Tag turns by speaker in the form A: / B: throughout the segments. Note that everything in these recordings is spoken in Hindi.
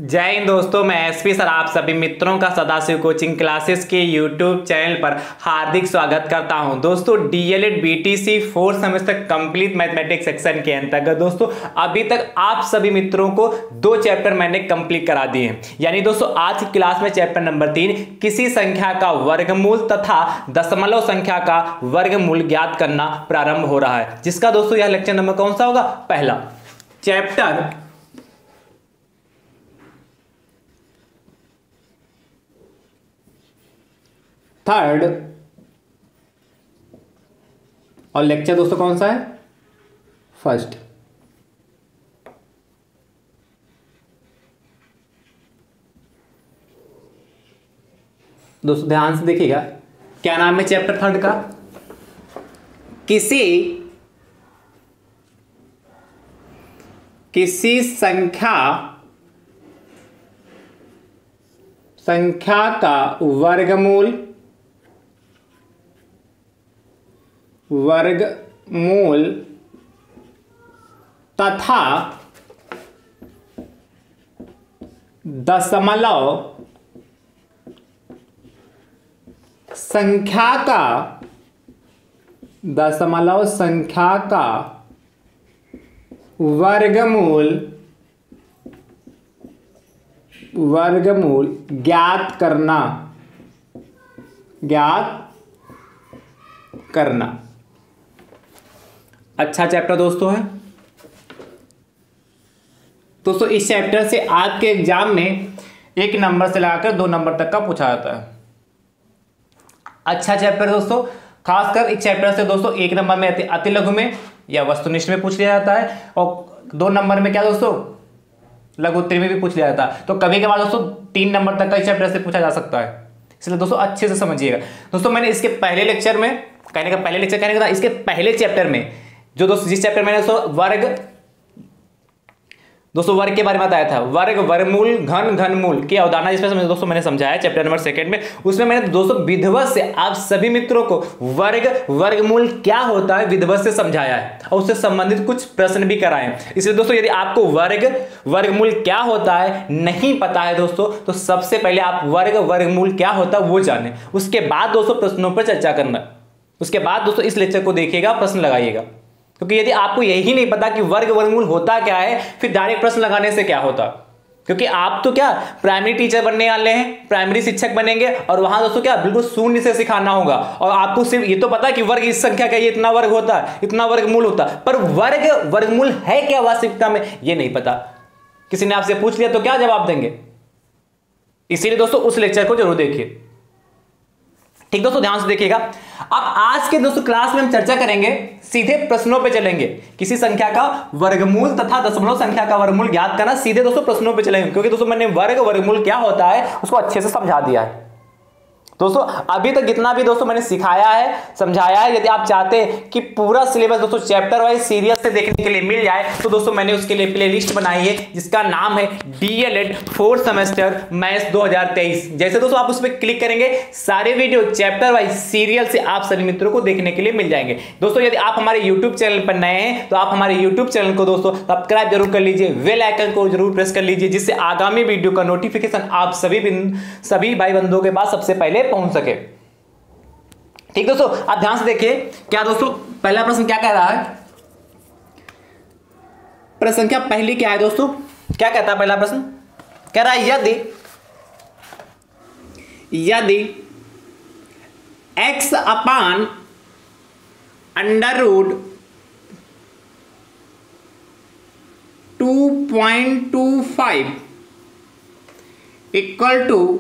A: जय हिंद दोस्तों, मैं एसपी सर आप सभी मित्रों का सदाशिव कोचिंग क्लासेस के यूट्यूब चैनल पर हार्दिक स्वागत करता हूं। दोस्तों DElEd BTC 4th semester complete mathematics section के अंतर्गत दोस्तों अभी तक आप सभी मित्रों को 2 चैप्टर मैंने कंप्लीट करा दिए हैं। यानी दोस्तों आज की क्लास में चैप्टर नंबर 3 किसी संख्या का वर्गमूल तथा दशमलव संख्या का वर्गमूल ज्ञात करना प्रारंभ हो रहा है, जिसका दोस्तों यह लेक्चर नंबर कौन सा होगा? पहला। चैप्टर थर्ड और लेक्चर दोस्तों कौन सा है? फर्स्ट। दोस्तों ध्यान से देखिएगा, क्या नाम है चैप्टर थर्ड का? किसी संख्या का वर्गमूल तथा दशमलव संख्या का वर्गमूल ज्ञात करना अच्छा चैप्टर दोस्तों है। दोस्तों इस चैप्टर से आपके एग्जाम में 1 नंबर से लगाकर 2 नंबर तक का पूछा जाता है। अच्छा चैप्टर दोस्तों, खासकर इस चैप्टर से दोस्तों 1 नंबर में अति लघु में या वस्तुनिष्ठ में पूछ लिया जाता है और 2 नंबर में क्या दोस्तों लघु उत्तरी में भी पूछ लिया जाता है। तो कभी कभार दोस्तों 3 नंबर तक का इस चैप्टर से पूछा जा सकता है, इसलिए दोस्तों अच्छे से समझिएगा। दोस्तों मैंने इसके पहले लेक्चर में इसके पहले चैप्टर में जो दोस्तों जिस चैप्टर मैंने वर्ग के बारे में बताया था, वर्गमूल घनमूल की अवधारणा जिसमें दोस्तों मैंने समझाया चैप्टर नंबर 2 में, उसमें मैंने दोस्तों विधिवत से आप सभी मित्रों को वर्गमूल क्या होता है विधिवत से समझाया है और उससे संबंधित कुछ प्रश्न भी कराए हैं। इसलिए दोस्तों यदि आपको वर्गमूल क्या होता है नहीं पता है दोस्तों, तो सबसे पहले आप वर्गमूल क्या होता है वो जाने, उसके बाद दोस्तों प्रश्नों पर चर्चा करना। उसके बाद दोस्तों इस लेक्चर को देखिएगा, प्रश्न लगाइएगा, क्योंकि यदि आपको यही नहीं पता कि वर्गमूल होता क्या है, फिर डायरेक्ट प्रश्न लगाने से क्या होता। क्योंकि आप तो क्या प्राइमरी टीचर बनने वाले हैं, प्राइमरी शिक्षक बनेंगे और वहां दोस्तों क्या बिल्कुल शून्य से सिखाना होगा और आपको सिर्फ ये तो पता है कि वर्ग इस संख्या का ये इतना वर्ग होता है, इतना वर्गमूल होता है, पर वर्गमूल है क्या वास्तविकता में ये नहीं पता। किसी ने आपसे पूछ लिया तो क्या जवाब देंगे? इसीलिए दोस्तों उस लेक्चर को जरूर देखिए। ठीक दोस्तों ध्यान से देखिएगा। अब आज के दोस्तों क्लास में हम चर्चा करेंगे, सीधे प्रश्नों पे चलेंगे। किसी संख्या का वर्गमूल तथा दशमलव संख्या का वर्गमूल ज्ञात करना, सीधे दोस्तों प्रश्नों पे चलेंगे, क्योंकि दोस्तों मैंने वर्गमूल क्या होता है उसको अच्छे से समझा दिया है। दोस्तों अभी तक जितना भी दोस्तों मैंने सिखाया है समझाया है, यदि आप चाहते हैं कि पूरा सिलेबस दोस्तों चैप्टर वाइज सीरियल से देखने के लिए मिल जाए तो दोस्तों मैंने उसके लिए प्लेलिस्ट बनाई है जिसका नाम है डीएलएड 4th सेमेस्टर मैथ्स 2023। जैसे दोस्तों आप उस पर क्लिक करेंगे सारे वीडियो चैप्टर वाइज सीरियल से आप सभी मित्रों को देखने के लिए मिल जाएंगे। दोस्तों यदि आप हमारे यूट्यूब चैनल पर नए हैं तो आप हमारे यूट्यूब चैनल को दोस्तों सब्सक्राइब जरूर कर लीजिए, बेल आइकन को जरूर प्रेस कर लीजिए, जिससे आगामी वीडियो का नोटिफिकेशन आप सभी भाई बंधुओं के पास सबसे पहले पहुंच सके। ठीक दोस्तों आप ध्यान से देखिए, क्या दोस्तों पहला प्रश्न क्या कह रहा है? प्रश्न संख्या पहली क्या है दोस्तों? क्या कहता है पहला प्रश्न? कह रहा है यदि x upon under root 2.25 equal to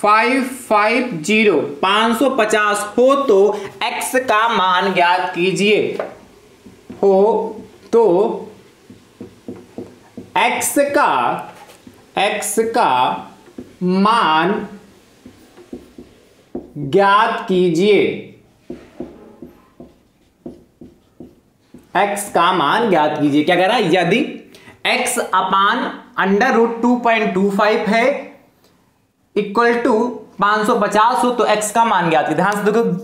A: 550 हो तो x का मान ज्ञात कीजिए। हो तो x का मान ज्ञात कीजिए। x का मान ज्ञात कीजिए। क्या कह रहा है? यदि x अपान अंडर रूट 2.25 है इक्वल टू 550 हो तो x का मान ज्ञात कीजिए। ध्यान से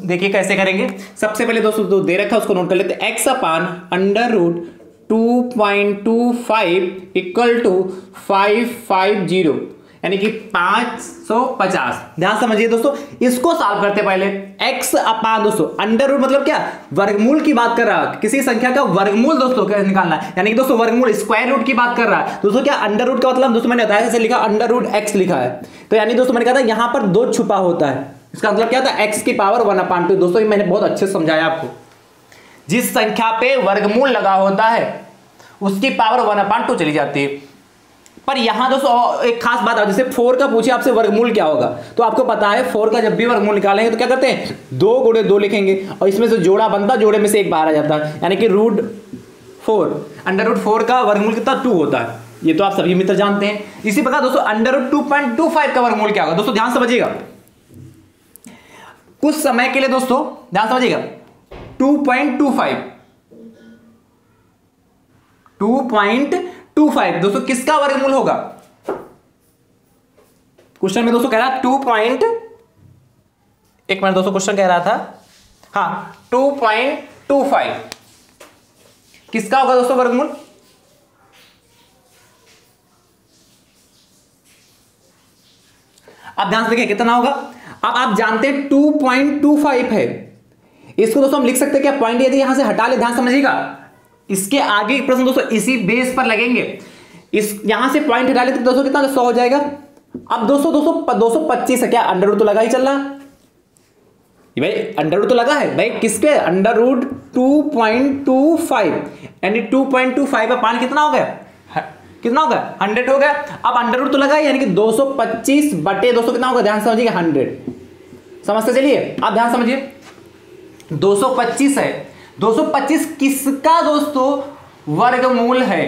A: देखिए कैसे करेंगे। सबसे पहले दोस्तों दे रखा है उसको नोट कर लेते हैं। x upon under root 2.25 equal to 550 यानी कि 550। ध्यान समझिए दोस्तों, इसको सॉल्व करते पहले x अपान दोस्तों अंडर रूट मतलब क्या, वर्गमूल की बात कर रहा है, किसी संख्या का वर्गमूल दोस्तों क्या निकालना है, यानी कि दोस्तों वर्गमूल स्क्वायर रूट की बात कर रहा है दोस्तों। क्या अंडर रूट का मतलब दोस्तों मैंने बताया जैसे लिखा अंडर रूट x लिखा है, तो यानी दोस्तों मैंने कहा था यहां पर 2 छुपा होता है, इसका मतलब क्या था x की पावर 1/2। दोस्तों ये मैंने बहुत अच्छे से समझाया आपको, जिस संख्या पे वर्गमूल लगा होता है उसकी पावर 1/2 चली जाती है। पर यहां दोस्तों एक खास बात है, जैसे 4 का पूछे आपसे वर्गमूल क्या होगा, तो आपको पता है 4 का जब भी वर्गमूल निकालेंगे तो क्या करते हैं 2 गुणे 2 लिखेंगे और इसमें से जोड़ा बनता, जोड़े में से एक बाहर आ जाता है, यानी कि √4 अंडर रूट 4 का वर्गमूल कितना 2 होता है। ये तो आप सभी मित्र जानते हैं। इसी प्रकार दोस्तों अंडर रूट 2.25 का वर्गमूल क्या होगा, दोस्तों ध्यान समझिएगा, कुछ समय के लिए दोस्तों ध्यान समझिएगा 2.25 दोस्तों किसका वर्गमूल होगा, क्वेश्चन में दोस्तों कह रहा 1 मिनट दोस्तों, क्वेश्चन कह रहा था हाँ 2.25 किसका होगा दोस्तों वर्गमूल, आप ध्यान से देखिए कितना होगा। अब आप जानते हैं 2.25 है, इसको दोस्तों हम लिख सकते हैं क्या, पॉइंट यदि यहां से हटा ले, ध्यान समझिएगा, इसके आगे प्रश्न दोस्तों इसी बेस पर लगेंगे, इस यहां से पॉइंट हटा ले तो दोस्तों कितना 100 हो जाएगा। अब दोस्तों 225 है, क्या अंडर रूट तो लगा ही चल रहा है भाई, अंडर रूट तो लगा है भाई, किसके अंडर रूट 2.25 यानी 2.25 का पान कितना हो गया, कितना हो गया 100 हो गया। अब अंडर रूट तो लगा है यानी कि 225 बटे दोस्तों कितना होगा, ध्यान समझिए 100, समझते चलिए आप ध्यान समझिए 225 है, 225 किसका दोस्तों वर्गमूल है,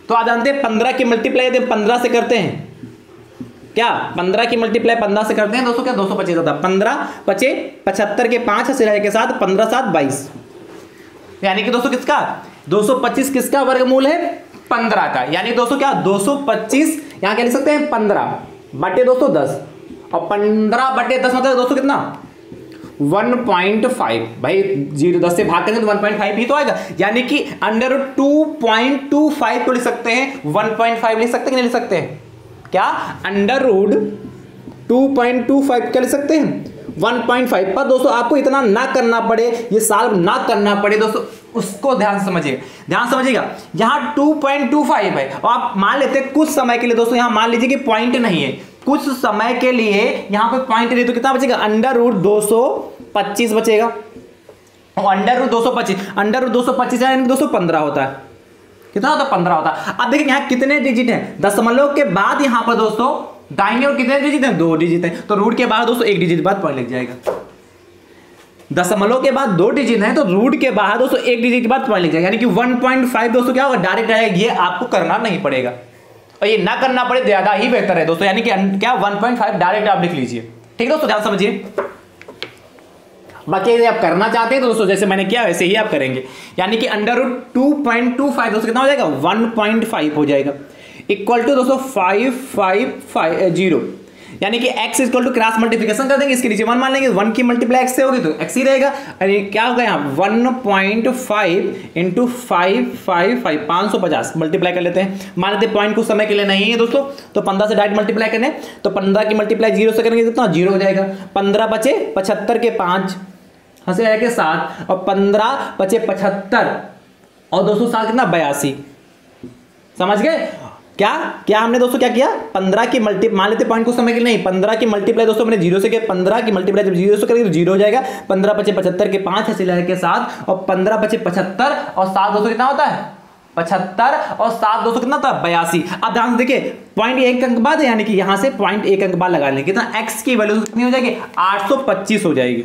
A: तो आप जानते हैं 15 की मल्टीप्लाई यदि 15 से करते हैं, क्या 15 की मल्टीप्लाई 15 से करते हैं दोस्तों क्या 225 होता है, 15 पचे 75 के 5 सिराए के साथ 15 7 22, यानी कि दोस्तों किसका 225 किसका वर्गमूल है 15 का, यानी दोस्तों क्या 225 यहां क्या लिख सकते हैं 15 बटे दोस्तों 10 और 15 बटे 10 मतलब दोस्तों कितना 1.5 भाई, 10 से भाग करेंगे तो 1.5 ही तो आएगा, यानी कि अंडर रूट 2.25 को लिख सकते हैं 1.5 लिख सकते हैं कि नहीं लिख सकते हैं, क्या अंडर रूट 2.25 क्या लिख सकते हैं 1.5। पर दोस्तों आपको इतना ना करना पड़े, ये सॉल्व ना करना पड़े दोस्तों, उसको ध्यान समझिए, ध्यान समझिएगा, यहां 2.25 है और आप मान लेते हैं कुछ समय के लिए दोस्तों, यहां मान लीजिए कि पॉइंट नहीं है, कुछ समय के लिए यहां पे पॉइंट नहीं, तो कितना बचेगा अंडर रूट 225 बचेगा, और अंडर रूट 225 यानी 215 होता है, कितना होता है 15 होता है। अब देखिए यहां कितने डिजिट हैं, दशमलव के बाद यहां पर दोस्तों दाहिने और कितने डिजिट हैं 2 डिजिट हैं, तो रूट के बाद दोस्तों 1 डिजिट बाद पॉइंट लग जाएगा, दशमलव के बाद 2 डिजिट हैं तो रूट के बाद दोस्तों 1 डिजिट के बाद पॉइंट लग जाएगा, यानी कि 1.5 दोस्तों क्या होगा डायरेक्ट आएगा, ये आपको करना नहीं पड़ेगा और ये ना करना पड़े ज्यादा ही बेहतर है दोस्तों, यानी कि क्या 1.5 डायरेक्ट आप लिख लीजिए, ठीक है दोस्तों ध्यान समझिए। बाकी यदि आप करना चाहते हैं तो दोस्तों जैसे मैंने किया वैसे ही आप करेंगे, यानी कि अंडर रूट 2.25 दोस्तों कितना हो जाएगा 1.5 हो जाएगा, इक्वल टू दोस्तों 550, यानी कि x equal to cross multiplication कर देंगे, इसके नीचे 1 मान लेंगे, 1 की मल्टीप्लाई x से होगी तो x ही रहेगा, अरे क्या होगा यहाँ 1.5 इंटू 555 550 मल्टीप्लाई कर लेते हैं, मान लेते हैं पॉइंट कुछ समय के लिए नहीं है दोस्तों, तो 15 से डायरेक्ट मल्टीप्लाई करें तो 15 की मल्टीप्लाई 0 से करेंगे कितना 0 हो जाएगा, 15 बचे 75 के 5 हंसे आएगा 7 और 15 बचे 75 और दोस्तों 7 कितना 82, समझ गए क्या क्या हमने दोस्तों क्या किया 15 की मल्टी मान लेते पॉइंट कुछ समय के लिए नहीं, 15 की मल्टीप्लाई दोस्तों मैंने 0 से किया, 15 की मल्टीप्लाई जब 0 से करेंगे तो 0 हो जाएगा, 15 बचे 75 के 5 हंसी लगा के 7 और 15 बचे 75 और 7 दोस्तों कितना होता है 75 और 7 दोस्तों कितना होता है 82। अब ध्यान से देखिए पॉइंट 1 अंक बाद है, यानी कि यहां से पॉइंट 1 अंक बाद लगा लेंगे, कितना x की वैल्यू कितनी हो जाएगी 825 हो जाएगी।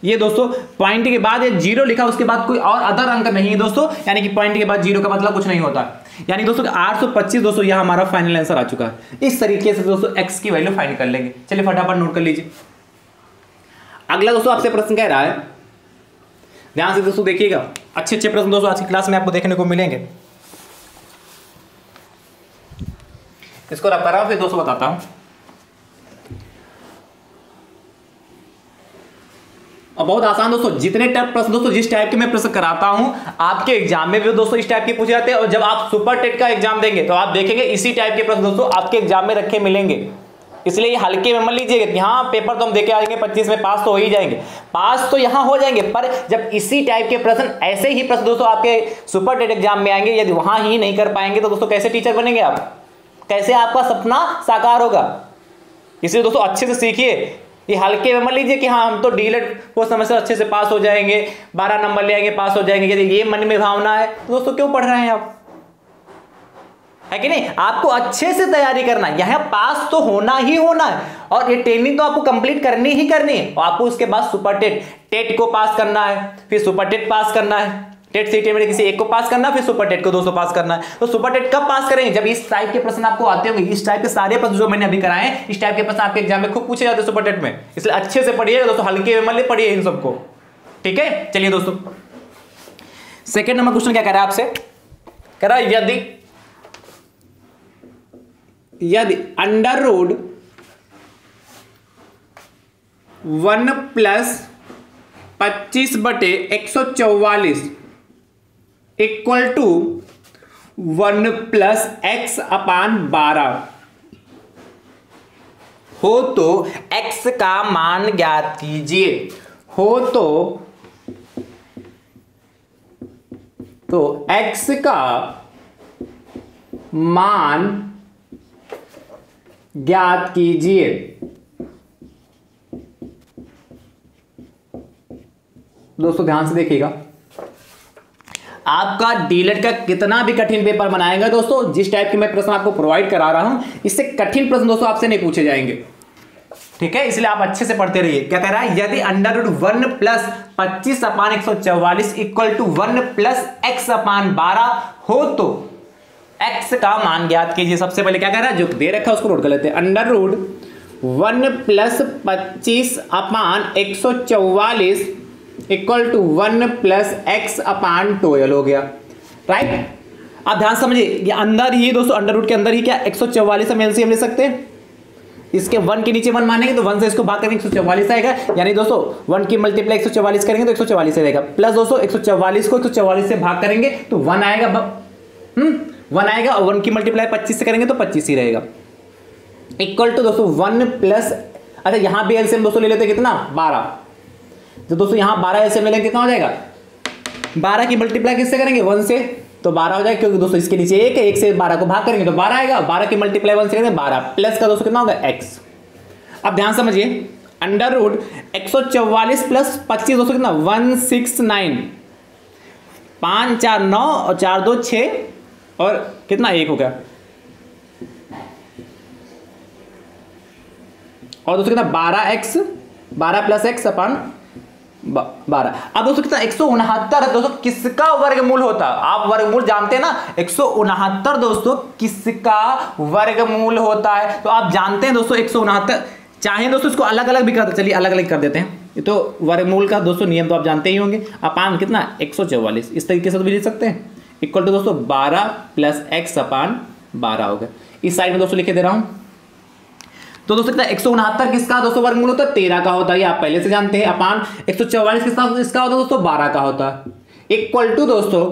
A: ये दोस्तों पॉइंट के बाद ये 0 लिखा, उसके बाद कोई और अदर अंक नहीं है दोस्तों, यानी कि पॉइंट के बाद 0 का मतलब कुछ नहीं होता, यानी दोस्तों 825 दोस्तों यह हमारा फाइनल आंसर आ चुका है। इस तरीके से दोस्तों x की वैल्यू फाइंड कर लेंगे। चलिए फटाफट नोट कर लीजिए। अगला दोस्तों आपसे प्रश्न कह रहा है, ध्यान से दोस्तों देखिएगा, अच्छे अच्छे प्रश्न दोस्तों आज की क्लास में आपको देखने को मिलेंगे। इसको रब कर रहा हूं फिर दोस्तों बताता हूं। और बहुत आसान दोस्तों, जितने टाइप प्रश्न दोस्तों जिस टाइप के मैं प्रश्न कराता हूं आपके एग्जाम में भी दोस्तों इस टाइप के पूछे जाते हैं, और जब आप सुपर टेट का एग्जाम देंगे तो आप देखेंगे इसी टाइप के प्रश्न दोस्तों आपके एग्जाम में रखे मिलेंगे। इसलिए ये हल्के में मत लीजिएगा कि हाँ पेपर तो हम देके आएंगे 25 में पास तो हो ही जाएंगे, पास तो यहां हो जाएंगे, पर जब इसी टाइप के प्रश्न ऐसे ही प्रश्न दोस्तों आपके सुपर टेट एग्जाम में आएंगे, यदि वहां ही नहीं कर पाएंगे तो दोस्तों कैसे टीचर बनेंगे आप, कैसे आपका सपना साकार होगा। इसलिए दोस्तों अच्छे से सीखिए, ये हल्के में मत लीजिए कि हाँ हम तो डीएलएड को समय से अच्छे से पास हो जाएंगे, 12 नंबर ले आएंगे पास हो जाएंगे, यदि ये मन में भावना है तो दोस्तों क्यों पढ़ रहे हैं आप, है कि नहीं। आपको अच्छे से तैयारी करना है, यहां पास तो होना ही होना है, और ये ट्रेनिंग तो आपको कंप्लीट करनी ही करनी है, और आपको उसके बाद सुपर टेट, टेट को पास करना है, फिर सुपर टेट पास करना है, टेट सीटी में किसी एक को पास करना है, फिर सुपर टेट को दोस्तों पास करना है। तो सुपर टेट कब पास करेंगे, जब इस टाइप के प्रश्न आपको आते होंगे, इस टाइप के सारे प्रश्न जो मैंने अभी कराए हैं इस टाइप के प्रश्न आपके एग्जाम में खूब पूछे जाते हैं सुपर टेट में। इसलिए अच्छे से पढ़िए दोस्तों, हल्के में मत पढ़िए इन सबको, ठीक है। चलिए दोस्तों सेकंड नंबर क्वेश्चन क्या कह रहा है आपसे, कह रहा है यदि under root 1 plus 25/144 equal to 1 plus x upon 12 हो तो x का मान ज्ञात कीजिए। हो तो x का मान ज्ञात कीजिए। दोस्तों ध्यान से देखिएगा, आपका डीएलएड का कितना भी कठिन पेपर बनाएगा दोस्तों, जिस टाइप के मैं प्रश्न आपको प्रोवाइड करा रहा हूं इससे कठिन प्रश्न दोस्तों आपसे नहीं पूछे जाएंगे, ठीक है। इसलिए आप अच्छे से पढ़ते रहिए। क्या कह रहा है, यदि under root 1 plus 25/144 equal to 1 plus x upon 12 हो तो x का मान ज्ञात कीजिए। सबसे पहले क्या कह रहा है, जो दे रखा है उसको नोट कर लेते हैं। Under root 1 plus 25/144 equal to 1 plus x upon 12 हो गया, राइट। आप ध्यान समझिए, ये अंदर ही दोस्तों अंडर रूट के अंदर ही क्या 144 हम एलसीएम ले सकते हैं। इसके 1 के नीचे 1 मानेंगे तो 1 से इसको भाग करेंगे 144 आएगा, यानी दोस्तों 1 की मल्टीप्लाई 144 करेंगे तो 144 आएगा, प्लस दोस्तों 144 को 144 से भाग करेंगे तो 1 आएगा, 1 आएगा, और 1 की मल्टीप्लाई 25 से करेंगे तो 25 ही रहेगा, इक्वल टू दोस्तों 1 प्लस, अच्छा यहां भी एलसीएम दोस्तों ले लेते हैं कितना 12, तो दोस्तों यहां 12 एलसीएम ले लेंगे कितना हो जाएगा, 12 की मल्टीप्लाई किससे करेंगे 1 से तो 12 हो जाएगा, क्योंकि दोस्तों इसके नीचे 1 है, 1 से 12 को भाग करेंगे तो 12 आएगा, 12 की मल्टीप्लाई 1 से करेंगे 12 प्लस का दोस्तों कितना होगा x। अब ध्यान समझिए, अंडर रूट 144 प्लस 25 दोस्तों कितना 169, 5 4 9 और 4 2 6 और कितना 1 हो गया, और दोस्तों कितना 12x 12 प्लस एक्स अपन 12। अब दोस्तों कितना 169 दोस्तों किसका वर्गमूल होता है, आप वर्गमूल जानते हैं ना, 169 दोस्तों किसका वर्गमूल होता है, तो आप जानते हैं दोस्तों 169, चाहे दोस्तों इसको अलग अलग भी कर, चलिए अलग अलग कर देते हैं, ये तो वर्गमूल का दोस्तों नियम तो आप जानते ही होंगे, अपान कितना 144 इस तरीके से तो भी लिख सकते हैं, इक्वल टू दोस्तों 12 प्लस एक्स अपान 12 हो गया। इस साइड में दोस्तों लिखे दे रहा हूं, तो दोस्तों कितना 169 किसका दोस्तों वर्गमूल होता है 13 का होता है, ये आप पहले से जानते हैं, अपान 144 किसका होता है दोस्तों 12 का होता है, इक्वल टू दोस्तों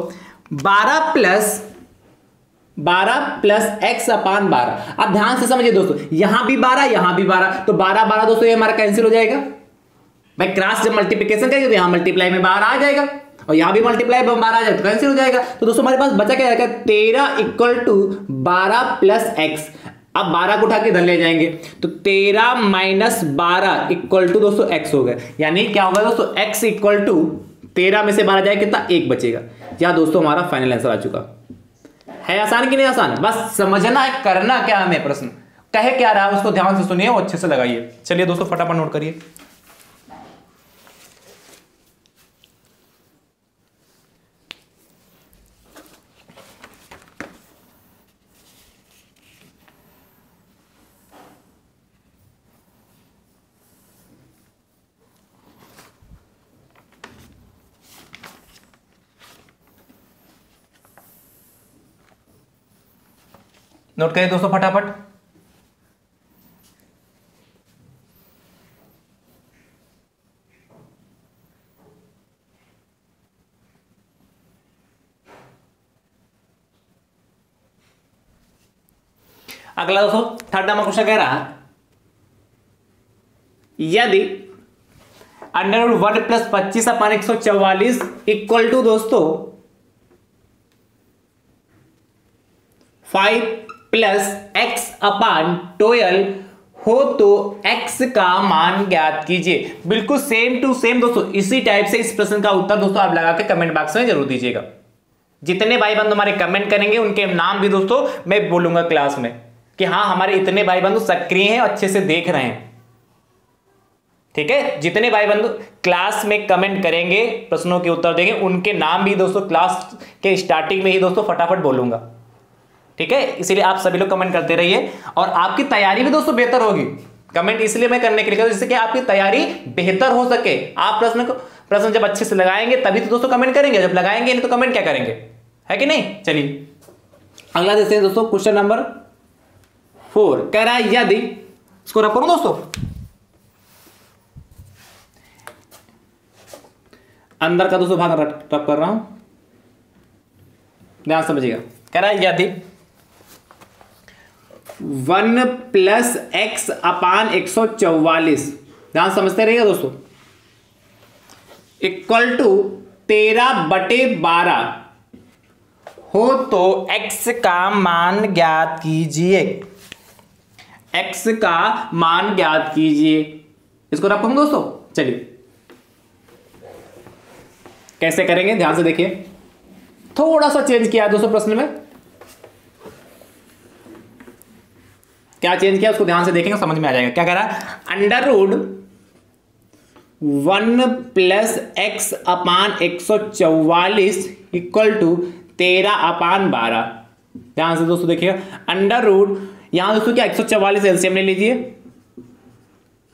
A: 12 प्लस एक्स अपान 12। अब ध्यान से समझिए दोस्तों, यहां भी 12 यहां भी 12, तो 12 12 दोस्तों ये हमारा कैंसिल हो जाएगा, भाई क्रॉस जब मल्टीप्लिकेशन करेंगे तो यहां मल्टीप्लाई में 12 आ जाएगा और यहां भी मल्टीप्लाई में 12 आ जाएगा तो कैंसिल हो जाएगा, तो दोस्तों हमारे पास बचा क्या रहेगा 13 इक्वल टू 12 प्लस एक्स। अब 12 को उठा के इधर ले जाएंगे तो 13 माइनस 12 इक्वल टू दोस्तों x हो गया, यानी क्या होगा दोस्तों x इक्वल टू 13 में से 12 जाएगा कितना 1 बचेगा। यह दोस्तों हमारा फाइनल आंसर आ चुका है। आसान कि नहीं आसान, बस समझना है करना क्या हमें, प्रश्न कहे क्या रहा है उसको ध्यान से सुनिए और अच्छे से लगाइए। चलिए दोस्तों फटाफट नोट करिए। नोट करिए दोस्तों फटाफट। अगला दोस्तों थर्ड नंबर क्वेश्चन कह रहा है यदि √1 प्लस 25/144 इक्वल टू दोस्तों 5 प्लस x/12 हो तो x का मान ज्ञात कीजिए। बिल्कुल सेम टू सेम दोस्तों इसी टाइप से इस प्रश्न का उत्तर दोस्तों आप लगा के कमेंट बॉक्स में जरूर दीजिएगा। जितने भाई बंधु हमारे कमेंट करेंगे उनके नाम भी दोस्तों मैं बोलूंगा क्लास में कि हाँ हमारे इतने भाई बंधु सक्रिय हैं अच्छे से देख रहे हैं। ठीक है, जितने भाई बंधु क्लास में कमेंट करेंगे प्रश्नों के उत्तर देंगे उनके नाम भी दोस्तों क्लास के स्टार्टिंग में ही दोस्तों फटाफट बोलूंगा। ठीक है, इसीलिए आप सभी लोग कमेंट करते रहिए और आपकी तैयारी भी दोस्तों बेहतर होगी। कमेंट इसलिए मैं करने के लिए जिससे कि आपकी तैयारी बेहतर हो सके। आप प्रश्न जब अच्छे से लगाएंगे तभी तो दोस्तों कमेंट करेंगे, जब लगाएंगे नहीं तो कमेंट क्या करेंगे, है कि नहीं। चलिए अगला देखते हैं दोस्तों क्वेश्चन नंबर 4 कह रहा है यदि इसको रख करूं दोस्तों अंदर का दोस्तों भाग रख कर रहा हूं, ध्यान समझिएगा। कह रहा है यदि 1 प्लस x/144 ध्यान समझते रहिएगा दोस्तों इक्वल टू 13/12 हो तो x का मान ज्ञात कीजिए। x का मान ज्ञात कीजिए, इसको रखूंगा दोस्तों। चलिए कैसे करेंगे ध्यान से देखिए, थोड़ा सा चेंज किया है दोस्तों प्रश्न में। क्या चेंज किया उसको ध्यान से देखेंगे समझ में आ जाएगा। क्या कह रहा है √1 प्लस x/144 इक्वल टू 13/12। ध्यान से दोस्तों देखिएगा √ यहां दोस्तों क्या 144 एलसीएम ले लीजिए।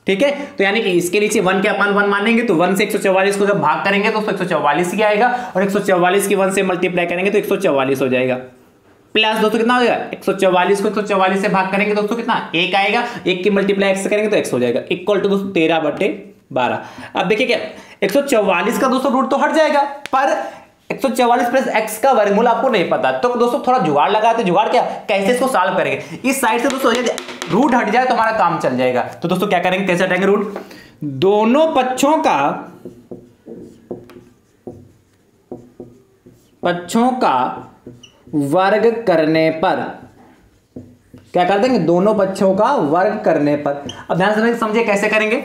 A: ठीक है, तो यानी कि इसके नीचे 1 के अपान 1 मानेंगे तो 1 से 144 को जब भाग करेंगे तो 144 ही आएगा और 144 की 1 से मल्टीप्लाई करेंगे तो 144 हो जाएगा। प्लस दोस्तों कितना हो जाएगा 144 को 144 से भाग करेंगे दोस्तों कितना 1 आएगा, 1 की मल्टीप्लाई x से करेंगे तो x हो जाएगा इक्वल टू दोस्तों 13/12। अब देखिए क्या 144 का दोस्तों रूट तो हट जाएगा पर 144 प्लस x का वर्गमूल आपको नहीं पता, तो दोस्तों थोड़ा जुगाड़ लगाते। जुगाड़ क्या कैसे इसको सॉल्व करेंगे, इस साइड से दोस्तों यदि रूट हट जाए तो हमारा काम चल जाएगा। तो दोस्तों क्या करेंगे कैसे हटाएंगे रूट, दोनों पक्षों का वर्ग करने पर क्या कर देंगे, दोनों पक्षों का वर्ग करने पर। अब ध्यान से समझिए कैसे करेंगे।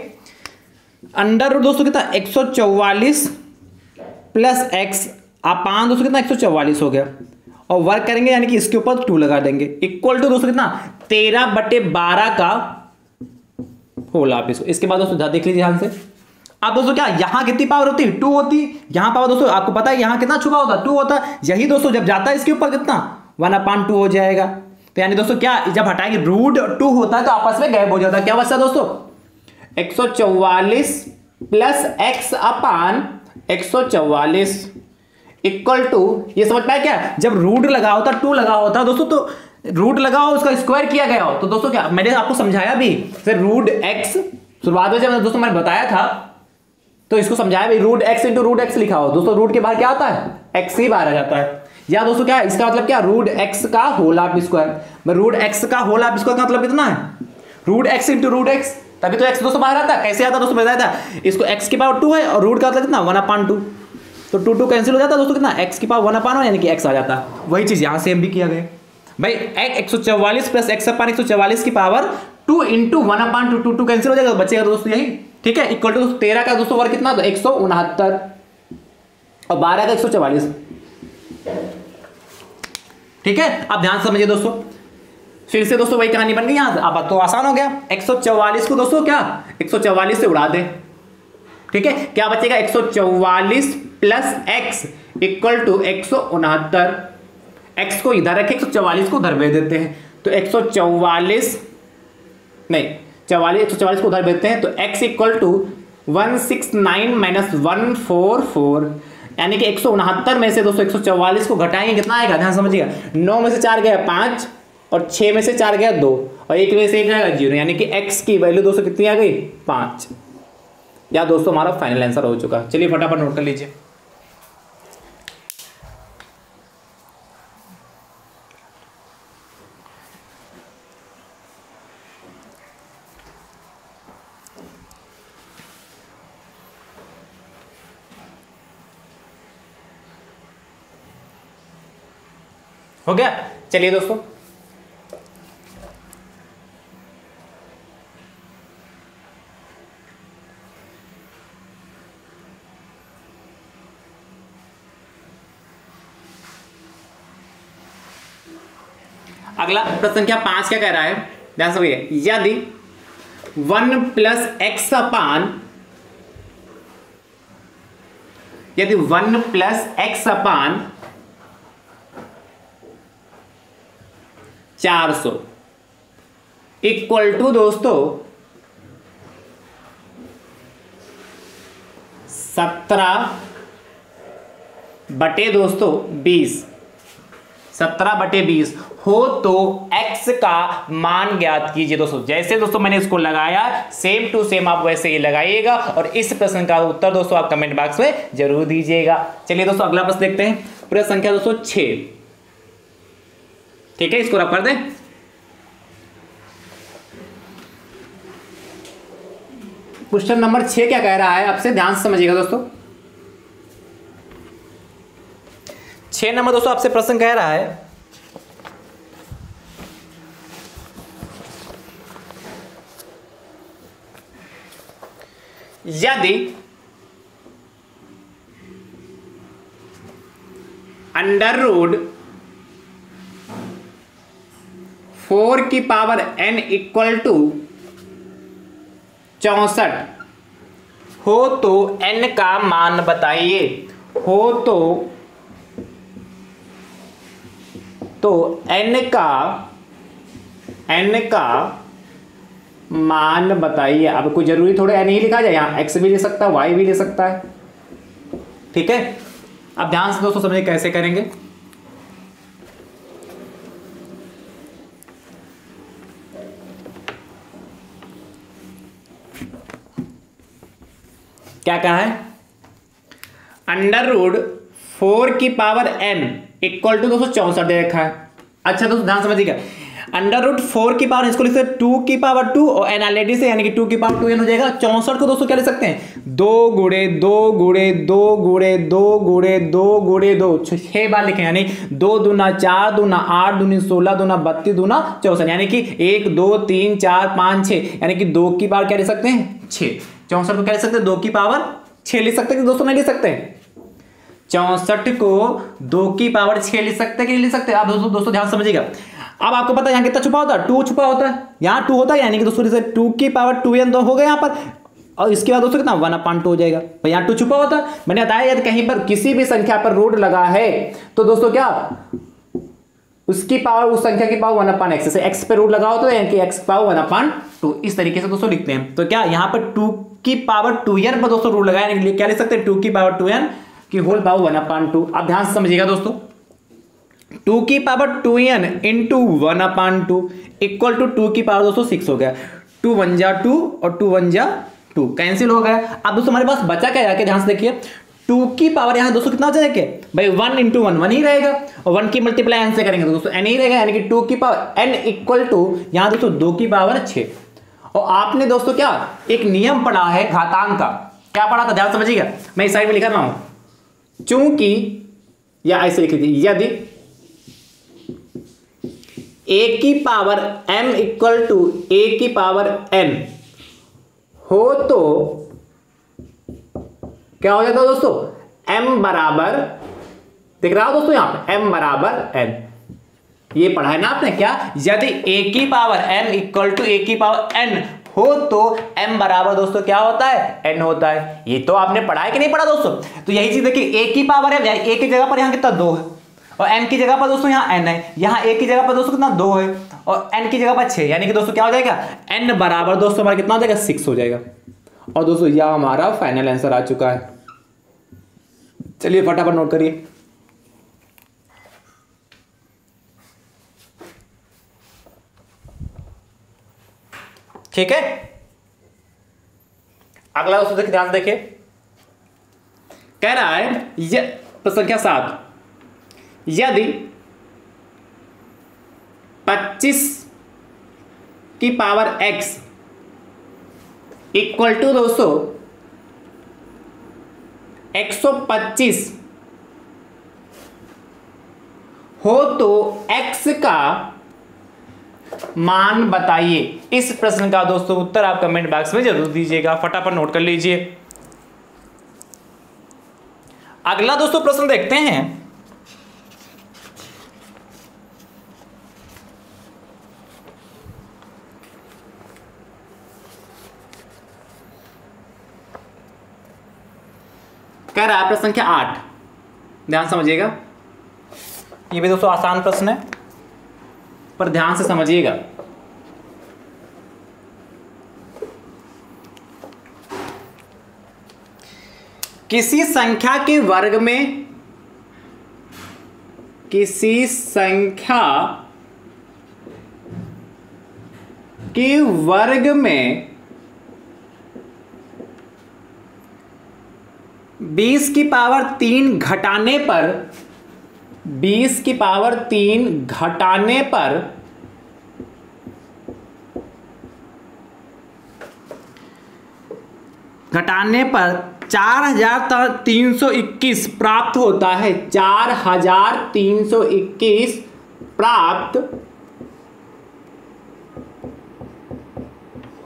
A: अंडर रूट दोस्तों कितना 144 प्लस x अपान दोस्तों कितना 144 हो गया और वर्ग करेंगे यानी कि इसके ऊपर 2 लगा देंगे इक्वल टू दोस्तों कितना 13/12 का होल आप इसको। इसके बाद दोस्तों देख लीजिए ध्यान से। अब दोस्तों क्या यहां कितनी पावर होती है 2 होती, यहां पावर दोस्तों आपको पता है यहां कितना छुपा होता है 2 होता है। यही दोस्तों जब जाता है इसके ऊपर कितना 1/2 हो जाएगा। तो यानी दोस्तों क्या जब हटाएंगे √2 होता है तो आपस में गैप हो जाता है। क्या बचता है दोस्तों 144 प्लस x/144 इक्वल टू, ये समझ पाए क्या जब रूट लगा होता 2 लगा होता दोस्तों तो रूट लगा हो उसका स्क्वायर किया गया हो तो दोस्तों क्या मैंने आपको समझाया भी फिर √x शुरुआत में जब दोस्तों मैंने बताया था तो इसको समझाया भाई √x × √x लिखा हो दोस्तों रूट के बाहर क्या आता है x ही बाहर आ जाता है। या दोस्तों क्या इसका मतलब क्या √x का होल हाफ स्क्वायर। √x का होल हाफ स्क्वायर का मतलब कितना है √x × √x, तभी तो x दोस्तों बाहर आता है। कैसे आता है दोस्तों बताया था, इसको x की पावर 2 है और रूट का मतलब कितना 1/2 तो 2 कैंसिल हो जाता है दोस्तों कितना x की पावर 1/1 यानी कि x आ जाता है। वही चीज यहां से भी किया गया भाई 144 प्लस x/144 की पावर 2 × 1/2 2 कैंसिल हो जाएगा बचेगा दोस्तों यही। ठीक है इक्वल टू 13 का दोस्तों वर्ग कितना तो 169 और 12 का 144। ठीक है अब ध्यान से समझिए दोस्तों, फिर से दोस्तों वही कहानी बन गई यहां से। अब तो आसान हो गया 144 को दोस्तों क्या 144 से उड़ा दे। ठीक है क्या बचेगा 144 plus x equal to 169। x को इधर रखे 144 को उधर भेज देते हैं तो 144 नहीं 144 को उधर भेजते हैं तो x इक्वल टू 169 माइनस 144 यानी कि 169 में से दोस्तों 144 को घटाएंगे कितना आएगा ध्यान समझिएगा 9 में से 4 गया 5 और 6 में से 4 गया 2 और 1 में से 1 जाएगा 0 यानी कि x की वैल्यू दोस्तों कितनी आ गई 5। या दोस्तों हमारा फाइनल आंसर हो चुका। चलिए फटाफट नोट कर लीजिए। हो गया। चलिए दोस्तों, अगला प्रश्न संख्या 5 क्या कह रहा है, ध्यान समझिए। यदि 1 प्लस एक्स अपान, यदि 1 plus x upon 400 equal to दोस्तों 17/20, 17/20 हो तो x का मान ज्ञात कीजिए। दोस्तों जैसे दोस्तों मैंने इसको लगाया, सेम टू सेम आप वैसे ही लगाइएगा और इस प्रश्न का उत्तर दोस्तों आप कमेंट बॉक्स में जरूर दीजिएगा। चलिए दोस्तों अगला प्रश्न देखते हैं। प्रश्न संख्या दोस्तों 6, ठीक है, इसको रब कर दें। क्वेश्चन नंबर 6 क्या कह रहा है आपसे, ध्यान से समझिएगा दोस्तों। 6 नंबर दोस्तों आपसे प्रश्न कह रहा है, यदि अंडर रूट 4 की पावर n इक्वल टू 64 हो तो n का मान बताइए। हो तो n का मान बताइए। अब कोई जरूरी थोड़ा n ही लिखा जाए, यहां x भी ले सकता है, y भी ले सकता है, ठीक है। अब ध्यान से दोस्तों समझिए कैसे करेंगे। क्या कहा है, अंडर रूट 4 की पावर n इक्वल टू दोस्तों 64 दे रखा है। अच्छा दोस्तों ध्यान समझिएगा, अंडर रूट 4 की पावर, इसको लिख सकते हैं 2 की पावर 2 और n ऑलरेडी से यानी कि 2 की पावर 2n हो जाएगा। 64 को दोस्तों क्या ले सकते हैं, 2 गुणे 2 गुणे 2 गुणे 2 गुणे 2 गुणे 2, 6 बार लिखें, यानी 2 दूना 4 दूना 8 दूनी 16 दूना 32 दूना 64, यानी कि 1 2 3 4 5 6, यानी कि 2 की पावर क्या ले सकते हैं 6। 64 को क्या ले सकते हैं, 2 की पावर 6 ले सकते हैं दोस्तों, नहीं ले सकते। 64 को 2 की पावर 6 ले सकते हैं कि नहीं ले सकते। आप दोस्तों ध्यान समझिएगा। अब आपको पता है यहाँ कितना छुपा होता है, 2 छुपा होता है, यहाँ 2 होता है, यानी कि दोस्तों 2 की पावर 2n तो हो गया यहाँ पर, और इसके बाद दोस्तों कितना 1/2 हो जाएगा। भाई यहाँ 2 छुपा होता है। मैंने बताया यदि कहीं पर किसी भी संख्या पर रूट लगा है तो दोस्तों क्या उसकी पावर, उस संख्या की पावर 1/x, से x पे रूट लगा हो तो यानी कि x पावर 1/2, इस तरीके से दोस्तों लिखते हैं। तो क्या यहाँ पर 2 की पावर 2n पर दोस्तों रूट लगाया, यानी क्या लिख सकते हैं 2 की पावर 2n की होल पावर 1/2। अब ध्यान से समझिएगा दोस्तों, 2 की power 2n into 1/2 equal to 2 की पावर दोस्तों 6 हो गया। 2 1 जा 2 और 2 1 जा 2 कैंसिल हो गया। अब दोस्तों हमारे पास बचा क्या है, ध्यान से देखिए, 2 की पावर यहां दोस्तों कितना हो जाएगा भाई, 1 इंटू 1 1 ही रहेगा, और 1 की मल्टीप्लाई n से करेंगे तो दोस्तों n ही रहेगा, यानी कि 2 की पावर n इक्वल टू यहां दोस्तों 2 की पावर 6। और आपने दोस्तों क्या एक नियम पढ़ा है घातांक का, क्या पढ़ा था ध्यान समझिएगा, मैं इस साइड में लिख रहा हूं, चूंकि या ऐसे लिख लीजिए, यदि a की power m equal to a की पावर n हो तो क्या हो जाता है दोस्तों, m बराबर, दिख रहा हो दोस्तों यहां पे m बराबर n, ये पढ़ा है ना आपने। क्या, यदि a की power m equal to a की पावर n हो तो m बराबर दोस्तों क्या होता है, n होता है। ये तो आपने पढ़ा है कि नहीं पढ़ा दोस्तों। तो यही चीज देखिए, a की पावर है, a की जगह पर यहां कितना 2 है, और n की जगह पर दोस्तों यहाँ n है, यहाँ a की जगह पर दोस्तों कितना 2 है, और n की जगह पर 6, यानी कि दोस्तों क्या हो जाएगा, n बराबर दोस्तों हमारा कितना हो जाएगा 6 हो जाएगा। और दोस्तों यह हमारा फाइनल आंसर आ चुका है। चलिए फटाफट नोट करिए। ठीक है, अगला दोस्तों देखिए, ध्यान से देखिए, कह रहा है यह संख्या 7, यदि 25 की पावर x इक्वल टू दोस्तों 125 हो तो x का मान बताइए। इस प्रश्न का दोस्तों उत्तर आप कमेंट बॉक्स में जरूर दीजिएगा, फटाफट नोट कर लीजिए। अगला दोस्तों प्रश्न देखते हैं। कह रहा है प्रश्न संख्या 8, ध्यान समझिएगा। ये भी दोस्तों आसान प्रश्न है, पर ध्यान से समझिएगा। किसी संख्या के वर्ग में, किसी संख्या के वर्ग में 20 की पावर 3 घटाने पर, 20 की पावर 3 घटाने पर घटाने पर 4321 प्राप्त होता है। 4321 प्राप्त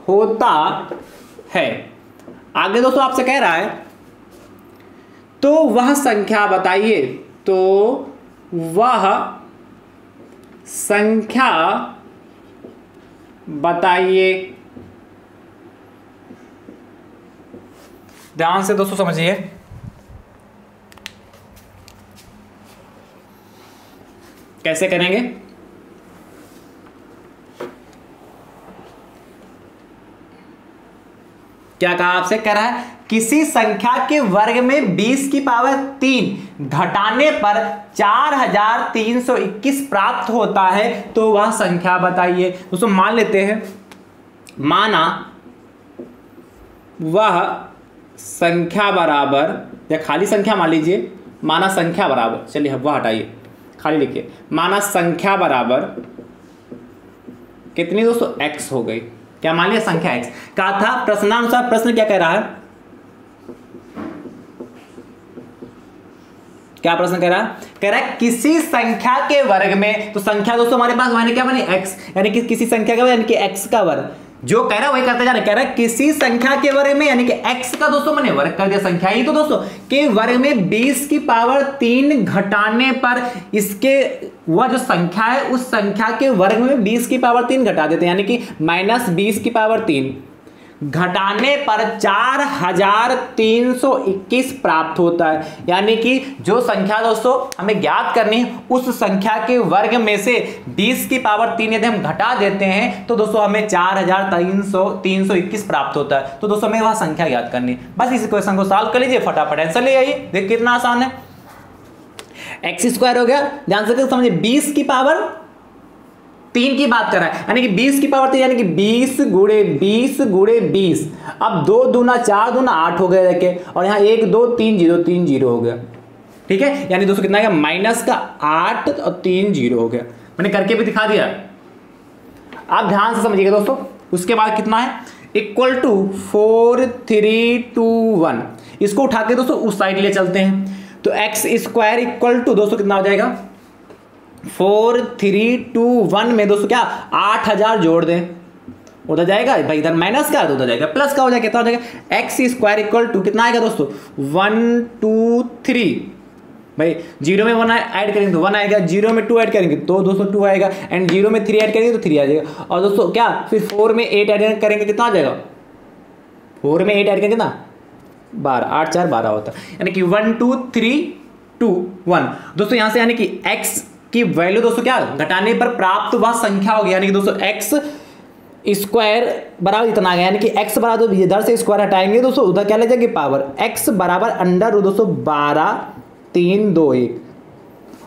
A: होता है। आगे दोस्तों आपसे कह रहा है तो वह संख्या बताइए, तो वह संख्या बताइए। ध्यान से दोस्तों समझिए। कैसे करेंगे? क्या कहा आपसे? कह रहा है किसी संख्या के वर्ग में 20 की पावर 3 घटाने पर 4321 प्राप्त होता है, तो वह संख्या बताइए। दोस्तों मान लेते हैं, माना वह संख्या बराबर, या खाली संख्या मान लीजिए, माना संख्या बराबर, चलिए वह हटाइए, खाली लिखिए, माना संख्या बराबर कितनी दोस्तों? x हो गई। क्या मान लिया? संख्या x। कहा था प्रश्नानुसार, प्रश्न क्या कह रहा है? क्या प्रश्न कह रहा है? कह रहा है किसी संख्या के वर्ग में, तो संख्या दोस्तों हमारे पास माने क्या बनी? x, यानी कि किसी संख्या का वर्ग यानी कि x का वर्ग। जो कह रहा है वही करते जा रहे। कह रहा है किसी संख्या के वर्ग में, यानी कि x का दोस्तों मैंने वर्ग कर दिया, संख्या ही तो दोस्तों के वर्ग में 20 की पावर 3 घटाने पर इसके वह जो संख्या है उस संख्या के वर्ग में 20 की पावर 3 घटा देते हैं, यानी कि -20 की पावर 3 घटाने पर 4321 प्राप्त होता है। यानी कि जो संख्या दोस्तों हमें ज्ञात करनी है उस संख्या के वर्ग में से 20 की पावर 3 यदि हम घटा देते हैं तो दोस्तों हमें 4321 प्राप्त होता है। तो दोस्तों हमें वह संख्या ज्ञात करनी है। बस इस क्वेश्चन को सॉल्व कर लीजिए, फटाफट आंसर ले आइए। देखिए कितना आसान है। x² हो गया, ध्यान से समझिए, 20 की पावर 3 की बात कर रहा है, यानी कि 20 की पावर 3 यानी कि 20 गुणे 20 गुणे 20। अब 2 दूना 4 दूना 8 हो गया देखे, और यहाँ 1 2 3 0 3 0 हो गया। ठीक है, यानी दोस्तों कितना आएगा? माइनस का 8 और 3 0 हो गया। मैंने करके भी दिखा दिया, आप ध्यान से समझिएगा दोस्तों। उसके बाद कितना है? Equal to 4321। इसको उठा के दोस्तों उस साइड ले चलते हैं, तो x² इक्वल टू दोस्तों कितना हो जाएगा? 4321 में दोस्तों क्या 8000 जोड़ दें, उधर जाएगा भाई, इधर माइनस का तो उधर जाएगा प्लस का हो जाएगा। कितना हो जाएगा? x² इक्वल टू कितना आएगा दोस्तों? 1 2 3। भाई 0 में 1 ऐड करेंगे तो 1 आएगा, 0 में 2 ऐड करेंगे तो दोस्तों 2 आएगा, एंड 0 में 3 ऐड करेंगे तो 3 आ जाएगा। और दोस्तों क्या फिर 4 में 8 ऐड करेंगे कितना आ जाएगा? 4 में 8 ऐड करेंगे कितना? 12, 8 4 12 होता है, यानी कि 1 2 3 2 1। दोस्तों यहाँ से यानी कि x की वैल्यू दोस्तों क्या घटाने पर प्राप्त वह संख्या होगी, यानी कि दोस्तों x² बराबर इतना आ गया, यानी कि x बराबर इधर से स्क्वायर हटाएंगे दोस्तों उधर क्या ले जाएंगे? पावर। x बराबर अंडर दोस्तों 12 3 2 1।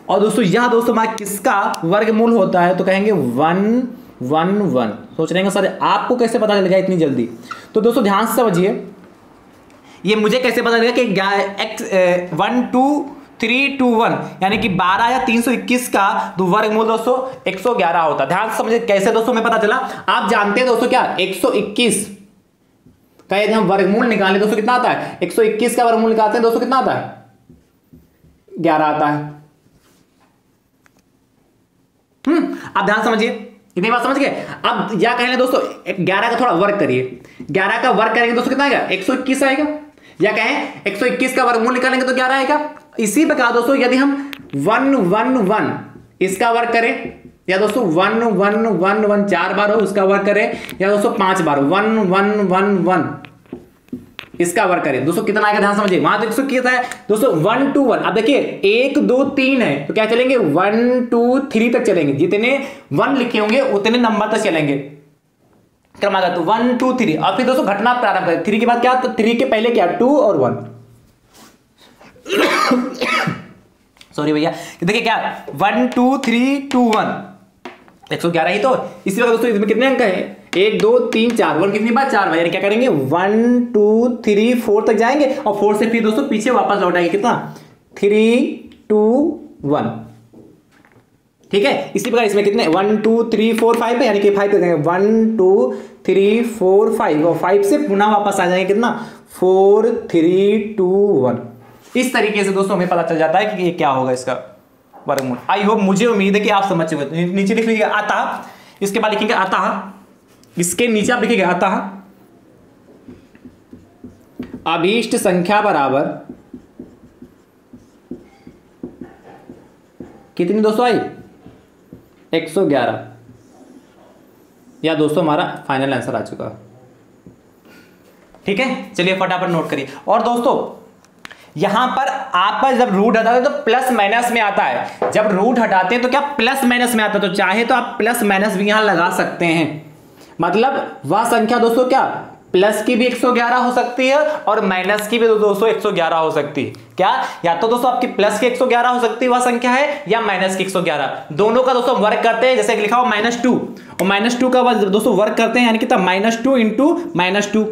A: और दोस्तों यह दोस्तों हमारा किसका वर्गमूल होता है? तो कहेंगे 1 1 1। सोच रहे हैं सर आपको कैसे पता चलेगा इतनी जल्दी? तो दोस्तों ध्यान से समझिए, ये मुझे कैसे पता चलेगा कि 1 2 3 2 1, यानी कि 12 या 321 का वर्गमूल दोस्तों 111 होता है। ध्यान से समझिए कैसे दोस्तों में पता चला। आप जानते हैं दोस्तों क्या 121 का यदि हम वर्गमूल निकालें दोस्तों कितना आता है? 121 का वर्गमूल निकालते हैं दोस्तों कितना आता है? 11 आता है। आप ध्यान समझिए, इतनी बात समझ गए। अब या कहें दोस्तों 11 का थोड़ा वर्क करिए, 11 का वर्क करेंगे दोस्तों कितना आएगा, 121 आएगा। या कहें 121 का वर्गमूल निकालेंगे तो 11 आएगा। इसी प्रकार दोस्तों यदि हम 111 इसका वर्क करें, या दोस्तों 1111 4 बार हो उसका वर्क करें, या दोस्तों 5 बार 1111 इसका वर्क करें, दोस्तों कितना आएगा ध्यान समझिए। वहां तो कितना है दोस्तों 1 2 1। अब देखिए 1 2 3 है तो क्या चलेंगे 1 2 3 तक चलेंगे, जितने 1 लिखे होंगे उतने नंबर तक चलेंगे। क्रमागत 1 2 3 और फिर दोस्तों घटना प्रारंभ करें। 3 के बाद क्या, तो 3 के पहले क्या 2 और 1 सॉरी भैया, देखिए क्या 1 2 3 2 1 111 ही तो। इसी वक्त दोस्तों इसमें कितने अंक है 1 2 3 4 1 कितनी बार 4 बार, यानी क्या करेंगे 1 2 3 4 तक जाएंगे और 4 से फिर दोस्तों पीछे वापस लौट आएंगे कितना 3 2 1। ठीक है, इसी प्रकार इसमें कितने 1 2 3 4 5 है, यानी कि 5 तक जाएंगे 1 2 3 4 5 और 5 से पुनः वापस आ जाएंगे कितना 4 3 2 1। इस तरीके से दोस्तों हमें पता चल जाता है कि ये क्या होगा इसका वर्गमूल। आई होप, मुझे उम्मीद है कि आप समझ चुके। नीचे लिख लीजिएगा अतः, इसके बाद लिखेंगे अतः, इसके नीचे आप लिखेंगे अतः अभीष्ट संख्या बराबर कितनी दोस्तों आई 111। या दोस्तों हमारा फाइनल आंसर आ चुका है। ठीक है, चलिए फटाफट नोट करिए। और दोस्तों यहां पर आपका जब रूट हटाते हैं तो प्लस माइनस में आता है, जब रूट हटाते हैं तो क्या प्लस माइनस में आता है, तो चाहे तो आप प्लस माइनस भी यहां लगा सकते हैं। मतलब वह संख्या दोस्तों क्या प्लस की भी 111 हो सकती है और माइनस की भी दोस्तों 111 हो सकती है। क्या, या तो दोस्तों आपकी प्लस की 111 हो सकती है वह संख्या है, या माइनस की 111, दोनों का दोस्तों वर्क करते हैं। जैसे लिखा हो -2 और -2 का दोस्तों वर्क करते हैं, यानी कि -2 इंटू -2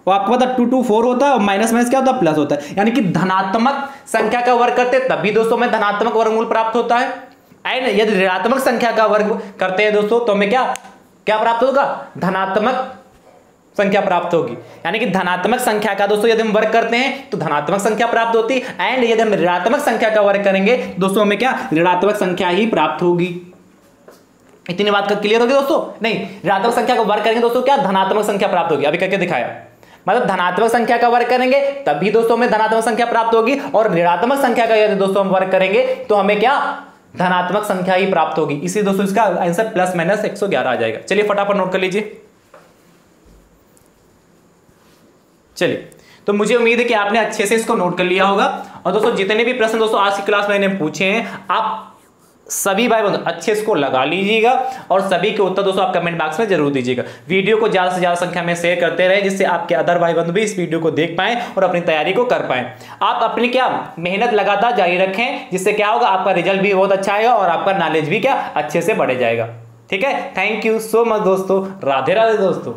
A: और आपको पता 2 2 4 होता है और माइनस माइनस क्या होता है प्लस होता है, यानी कि धनात्मक संख्या का वर्ग करते हैं तभी दोस्तों हमें धनात्मक वर्गमूल प्राप्त होता है। एंड यदि ऋणात्मक संख्या का वर्ग करते हैं दोस्तों तो हमें क्या क्या प्राप्त होगा, धनात्मक संख्या प्राप्त होगी। यानी कि धनात्मक संख्या का दोस्तों यदि हम वर्ग करते हैं तो धनात्मक संख्या प्राप्त होती है, एंड यदि हम ऋणात्मक संख्या का वर्ग करेंगे दोस्तों हमें क्या ऋणात्मक संख्या ही प्राप्त होगी। इतनी बात का क्लियर होगी दोस्तों? नहीं, ऋणात्मक संख्या का वर्ग करेंगे दोस्तों क्या धनात्मक संख्या प्राप्त होगी। अभी करके दिखाया, मतलब धनात्मक संख्या का वर्ग करेंगे तभी दोस्तों हमें धनात्मक संख्या प्राप्त होगी, और ऋणात्मक संख्या का यदि दोस्तों हम वर्ग करेंगे तो हमें क्या धनात्मक संख्या ही प्राप्त होगी। इसी दोस्तों इसका आंसर प्लस माइनस 111 आ जाएगा। चलिए फटाफट नोट कर लीजिए। चलिए, तो मुझे उम्मीद है कि आपने अच्छे से इसको नोट कर लिया होगा। और दोस्तों जितने भी प्रश्न दोस्तों आज की क्लास में मैंने पूछे हैं, आप सभी भाई बंधु अच्छे इसको लगा लीजिएगा और सभी के उत्तर दोस्तों आप कमेंट बॉक्स में जरूर दीजिएगा। वीडियो को ज्यादा से ज्यादा संख्या में शेयर करते रहे, जिससे आपके अदर भाई बंधु भी इस वीडियो को देख पाएं और अपनी तैयारी को कर पाएं। आप अपनी क्या मेहनत लगातार जारी रखें, जिससे क्या होगा आपका रिजल्ट भी बहुत अच्छा आएगा और आपका नॉलेज भी क्या अच्छे से बढ़ जाएगा। ठीक है, थैंक यू सो मच दोस्तों। राधे राधे दोस्तों।